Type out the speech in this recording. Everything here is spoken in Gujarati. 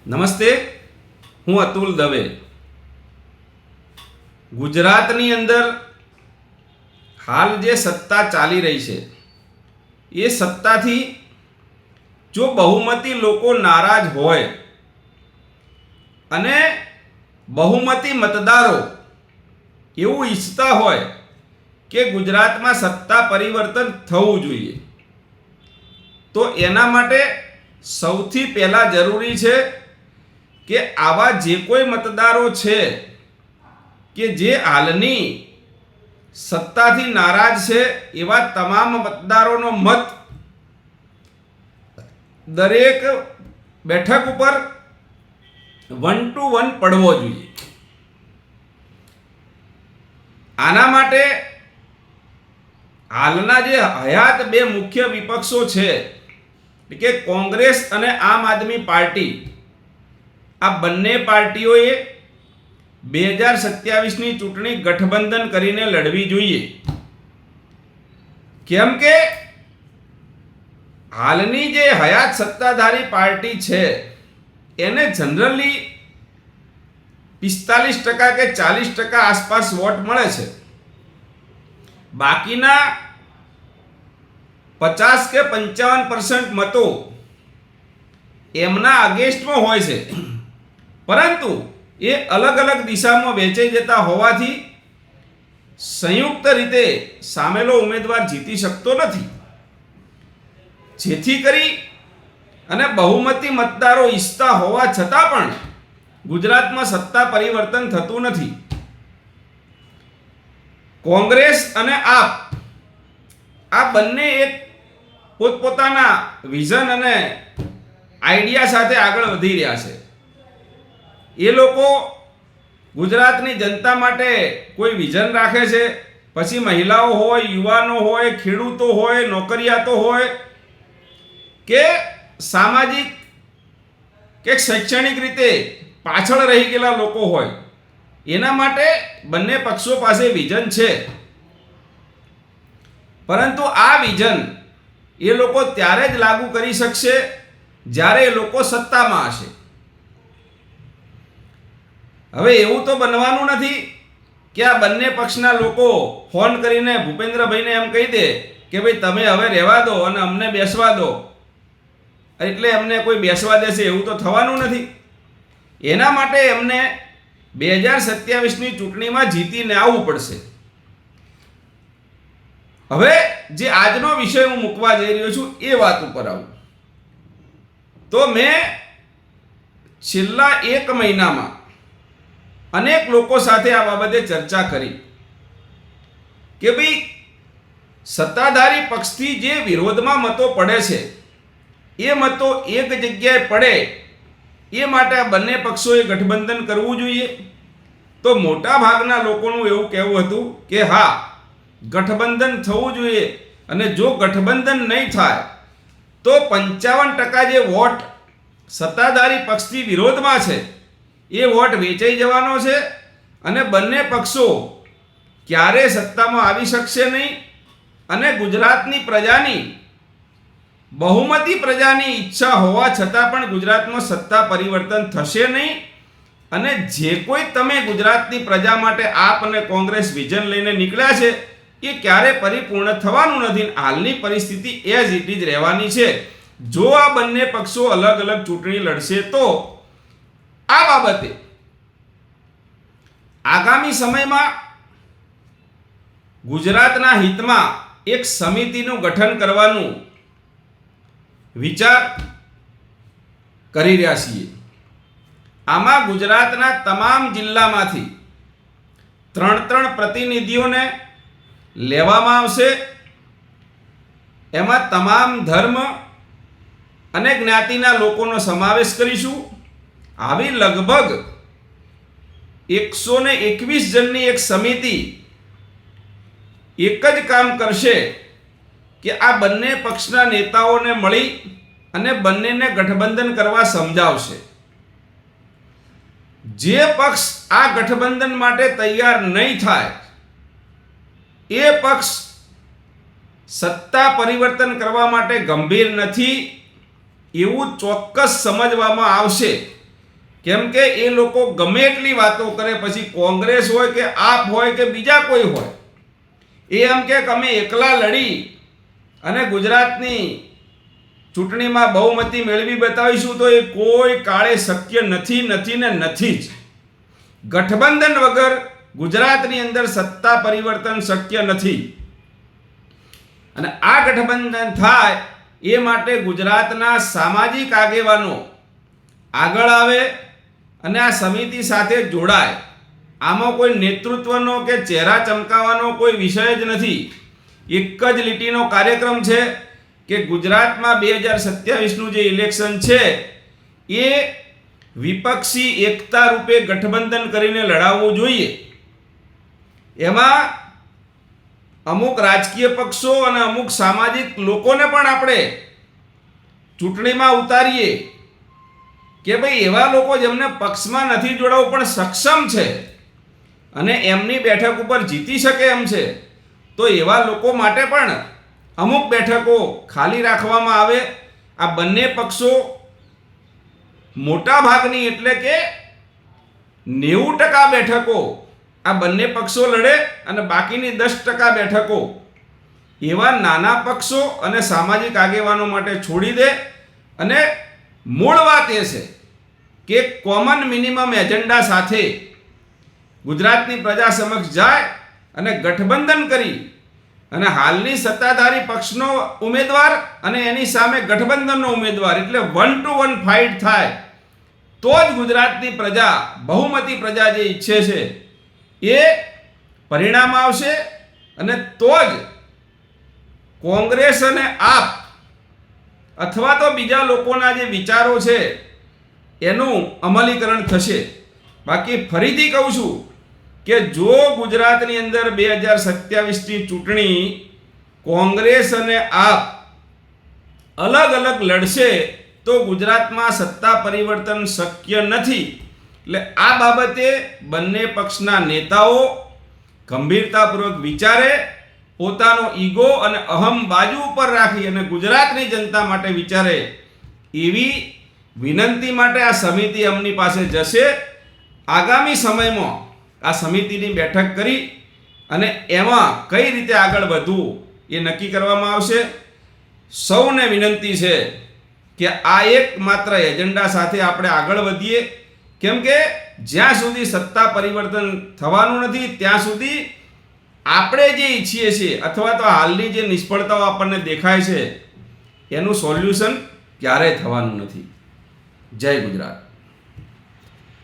નમસ્તે, હું અતુલ દવે. ગુજરાતની અંદર હાલ જે સત્તા ચાલી રહી છે એ સત્તાથી જો બહુમતી લોકો નારાજ હોય અને બહુમતી મતદારો એવું ઈચ્છતા હોય કે ગુજરાતમાં સત્તા પરિવર્તન થવું જોઈએ, તો એના માટે સૌથી પહેલાં જરૂરી છે કે આવા જે કોઈ મતદારો છે કે જે હાલની સત્તાથી નારાજ છે એવા તમામ મતદારોનો મત દરેક બેઠક ઉપર 1-to-1 પડવો જોઈએ. આના માટે હાલના જે હયાત બે મુખ્ય વિપક્ષો છે કે કોંગ્રેસ અને આમ આદમી પાર્ટી, આ બંને પાર્ટીઓએ 2027ની ચૂંટણી ગઠબંધન કરીને લડવી જોઈએ. કેમ કે હાલની જે હયાત સત્તાધારી પાર્ટી છે એને જનરલી 45% કે 40% આસપાસ વોટ મળે છે. બાકીના 50 કે 55% મતો એમના અગેન્સ્ટમાં હોય છે, પરંતુ એ અલગ અલગ દિશામાં વહેંચાઈ જતા હોવાથી સંયુક્ત રીતે સામેલો ઉમેદવાર જીતી શકતો નથી. જેથી કરી અને બહુમતી મતદારો ઈચ્છતા હોવા છતાં પણ ગુજરાતમાં સત્તા પરિવર્તન થતું નથી. કોંગ્રેસ અને આપ આ બંને એક પોતપોતાના વિઝન અને આઈડિયા સાથે આગળ વધી રહ્યા છે. એ લોકો ગુજરાતની જનતા માટે કોઈ વિઝન રાખે છે, પછી મહિલાઓ હોય, યુવાનો હોય, ખેડૂતો હોય, નોકરિયાતો હોય કે સામાજિક કે શૈક્ષણિક રીતે પાછળ રહી ગયેલા લોકો હોય, એના માટે બંને પક્ષો પાસે વિઝન છે. પરંતુ આ વિઝન એ લોકો ત્યારે જ લાગુ કરી શકશે જ્યારે એ લોકો સત્તામાં હશે. હવે એવું તો બનવાનું નથી કે આ બંને પક્ષના લોકો ફોન કરીને ભૂપેન્દ્રભાઈને એમ કહી દે કે ભાઈ તમે હવે રહેવા દો અને અમને બેસવા દો, એટલે એમને કોઈ બેસવા દેશે. એવું તો થવાનું નથી. એના માટે એમને 2027ની ચૂંટણીમાં જીતીને આવવું પડશે. હવે જે આજનો વિષય હું મૂકવા જઈ રહ્યો છું એ વાત ઉપર આવું તો મેં છેલ્લા 1 મહિનામાં અનેક લોકો સાથે આ બાબતે ચર્ચા કરી કે ભાઈ સત્તાધારી પક્ષથી જે વિરોધમાં મતો પડે છે એ મતો એક જગ્યાએ પડે એ માટે આ બંને પક્ષોએ ગઠબંધન કરવું જોઈએ. તો મોટા ભાગના લોકોનું એવું કહેવું હતું કે હા, ગઠબંધન થવું જોઈએ, અને જો ગઠબંધન નહીં થાય તો 55% જે વોટ સત્તાધારી પક્ષથી વિરોધમાં છે એ વોટ વેચાઈ જવાનો છે અને બંને પક્ષો ક્યારે સત્તામાં આવી શકશે નહીં, અને ગુજરાતની પ્રજાની બહુમતી પ્રજાની ઈચ્છા હોવા છતાં પણ ગુજરાતમાં સત્તા પરિવર્તન થશે નહીં. અને જે કોઈ તમે ગુજરાતની પ્રજા માટે આપ અને કોંગ્રેસ વિઝન લઈને નીકળ્યા છે એ ક્યારે પરિપૂર્ણ થવાનું નથી. હાલની પરિસ્થિતિ એઝ ઇટ ઇઝ રહેવાની છે. જો આ બંને પક્ષો અલગ અલગ ચૂંટણી લડશે તો આ બાબતે આગામી સમયમાં ગુજરાતના હિતમાં એક સમિતિનું ગઠન કરવાનું વિચાર કરી રહ્યા છીએ. આમાં ગુજરાતના તમામ જિલ્લામાંથી 3 પ્રતિનિધિઓને લેવામાં આવશે. એમાં તમામ ધર્મ અને જ્ઞાતિના લોકોનો સમાવેશ કરીશું. આવી લગભગ 121 જણની એક સમિતિ એક જ કામ કરશે કે આ બંને પક્ષના નેતાઓને મળી અને બંનેને ગઠબંધન કરવા સમજાવશે. જે પક્ષ આ ગઠબંધન માટે તૈયાર નહીં થાય એ પક્ષ સત્તા પરિવર્તન કરવા માટે ગંભીર નથી એવું ચોક્કસ સમજવામાં આવશે કેમ કે એ લોકો ગમે એટલી વાતો કરે, પછી કોંગ્રેસ હોય કે આપ હોય કે બીજા કોઈ હોય, એ એમ કે અમે એકલા લડી અને ગુજરાતની ચૂંટણીમાં બહુમતી મેળવી બતાવીશું, તો એ કોઈ કાળે શક્ય નથી, નથી ને નથી જ. ગઠબંધન વગર ગુજરાતની અંદર સત્તા પરિવર્તન શક્ય નથી. અને આ ગઠબંધન થાય એ માટે ગુજરાતના સામાજિક આગેવાનો આગળ આવે અને આ સમિતિ સાથે જોડાય. આમાં કોઈ નેતૃત્વનો કે ચહેરા ચમકાવવાનો કોઈ વિષય જ નથી. એક જ લીટીનો કાર્યક્રમ છે કે ગુજરાતમાં 2027નું જે ઇલેક્શન છે એ વિપક્ષી એકતા રૂપે ગઠબંધન કરીને લડાવવું જોઈએ. એમાં અમુક રાજકીય પક્ષો અને અમુક સામાજિક લોકોને પણ આપણે ચૂંટણીમાં ઉતારીએ કે ભાઈ એવા લોકો જેમને પક્ષમાં નથી જોડાવું પણ સક્ષમ છે અને એમની બેઠક ઉપર જીતી શકે એમ છે, તો એવા લોકો માટે પણ અમુક બેઠકો ખાલી રાખવામાં આવે. આ બંને પક્ષો મોટા ભાગની એટલે કે 90% બેઠકો આ બંને પક્ષો લડે અને બાકીની 10% બેઠકો એવા નાના પક્ષો અને સામાજિક આગેવાનો માટે છોડી દે. અને મૂળ વાત એ છે કે કોમન મિનિમમ એજન્ડા સાથે ગુજરાતની પ્રજા સમક્ષ જાય અને ગઠબંધન કરી અને હાલની સત્તાધારી પક્ષનો ઉમેદવાર અને એની સામે ગઠબંધનનો ઉમેદવાર એટલે 1 to 1 ફાઇટ થાય, તો જ ગુજરાતની પ્રજા, બહુમતી પ્રજા જે ઈચ્છે છે એ પરિણામ આવશે. અને તો જ કોંગ્રેસ અને આપ અથવા તો બીજા લોકોના જે વિચારો છે એનું અમલીકરણ થશે. બાકી ફરીથી કહું છું કે જો ગુજરાતની અંદર 2027ની ચૂંટણી કોંગ્રેસ અને આપ અલગ અલગ લડશે તો ગુજરાતમાં સત્તા પરિવર્તન શક્ય નથી. એટલે આ બાબતે બંને પક્ષના નેતાઓ ગંભીરતાપૂર્વક વિચારે, પોતાનો ઈગો અને અહમ બાજુ ઉપર રાખી અને ગુજરાતની જનતા માટે વિચારે, એવી વિનંતી માટે આ સમિતિ એમની પાસે જશે. આગામી સમયમાં આ સમિતિની બેઠક કરી અને એમાં કઈ રીતે આગળ વધવું એ નક્કી કરવામાં આવશે. સૌને વિનંતી છે કે આ એકમાત્ર એજન્ડા સાથે આપણે આગળ વધીએ, કેમ કે જ્યાં સુધી સત્તા પરિવર્તન થવાનું નથી ત્યાં સુધી આપણે જે ઈચ્છીએ છીએ અથવા તો હાલની જે નિષ્ફળતાઓ આપણને દેખાય છે એનું સોલ્યુશન ક્યારેય થવાનું નથી. જય ગુજરાત.